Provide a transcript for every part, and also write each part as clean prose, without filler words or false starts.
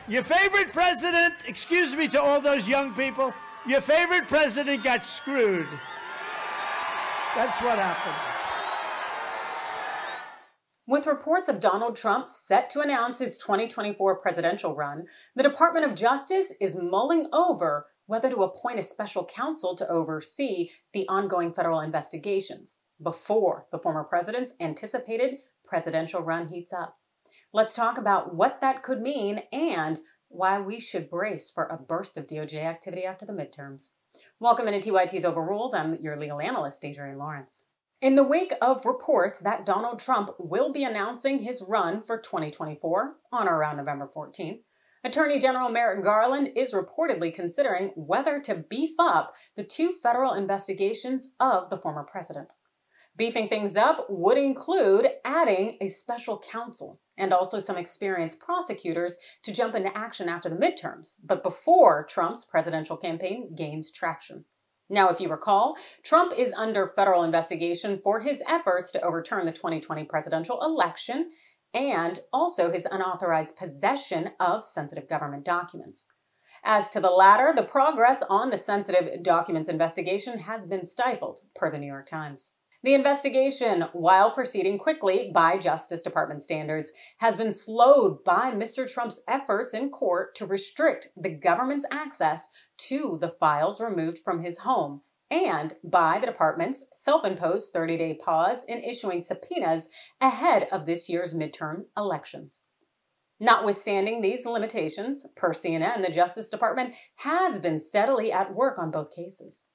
Your favorite president, excuse me to all those young people, your favorite president got screwed. That's what happened. With reports of Donald Trump set to announce his 2024 presidential run, the Department of Justice is mulling over whether to appoint a special counsel to oversee the ongoing federal investigations before the former president's anticipated presidential run heats up. Let's talk about what that could mean and why we should brace for a burst of DOJ activity after the midterms. Welcome into TYT's Overruled. I'm your legal analyst, Adrienne Lawrence. In the wake of reports that Donald Trump will be announcing his run for 2024 on or around November 14th, Attorney General Merrick Garland is reportedly considering whether to beef up the two federal investigations of the former president. Beefing things up would include adding a special counsel and also some experienced prosecutors to jump into action after the midterms, but before Trump's presidential campaign gains traction. Now, if you recall, Trump is under federal investigation for his efforts to overturn the 2020 presidential election and also his unauthorized possession of sensitive government documents. As to the latter, the progress on the sensitive documents investigation has been stifled, per the New York Times. The investigation, while proceeding quickly by Justice Department standards, has been slowed by Mr. Trump's efforts in court to restrict the government's access to the files removed from his home and by the department's self-imposed 30-day pause in issuing subpoenas ahead of this year's midterm elections. Notwithstanding these limitations, per CNN, the Justice Department has been steadily at work on both cases.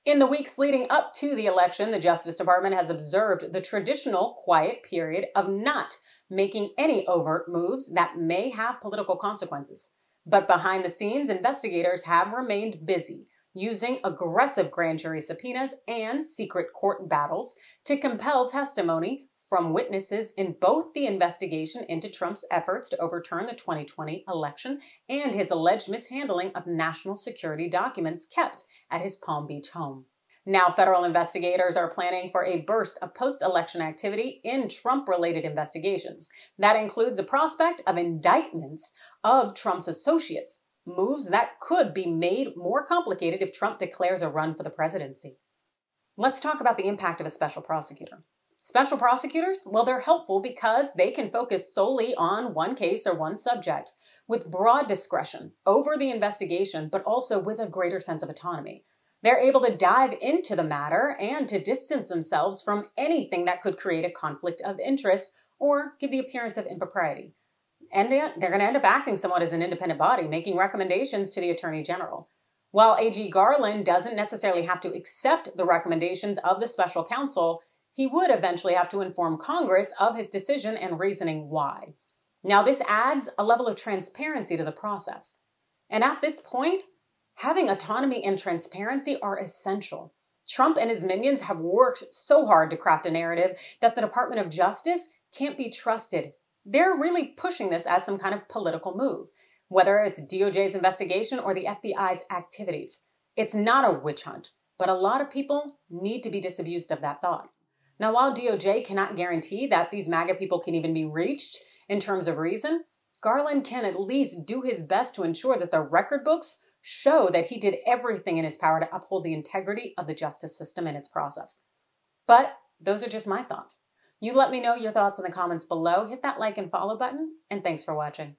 In the weeks leading up to the election, the Justice Department has observed the traditional quiet period of not making any overt moves that may have political consequences. But behind the scenes, investigators have remained busy, using aggressive grand jury subpoenas and secret court battles to compel testimony from witnesses in both the investigation into Trump's efforts to overturn the 2020 election and his alleged mishandling of national security documents kept at his Palm Beach home. Now, federal investigators are planning for a burst of post-election activity in Trump-related investigations. That includes the prospect of indictments of Trump's associates, moves that could be made more complicated if Trump declares a run for the presidency. Let's talk about the impact of a special prosecutor. Special prosecutors, well, they're helpful because they can focus solely on one case or one subject with broad discretion over the investigation, but also with a greater sense of autonomy. They're able to dive into the matter and to distance themselves from anything that could create a conflict of interest or give the appearance of impropriety. And they're going to end up acting somewhat as an independent body, making recommendations to the Attorney General. While AG Garland doesn't necessarily have to accept the recommendations of the special counsel, he would eventually have to inform Congress of his decision and reasoning why. Now, this adds a level of transparency to the process. And at this point, having autonomy and transparency are essential. Trump and his minions have worked so hard to craft a narrative that the Department of Justice can't be trusted. They're really pushing this as some kind of political move, whether it's DOJ's investigation or the FBI's activities. It's not a witch hunt, but a lot of people need to be disabused of that thought. Now, while DOJ cannot guarantee that these MAGA people can even be reached in terms of reason, Garland can at least do his best to ensure that the record books show that he did everything in his power to uphold the integrity of the justice system and its process. But those are just my thoughts. You let me know your thoughts in the comments below. Hit that like and follow button, and thanks for watching.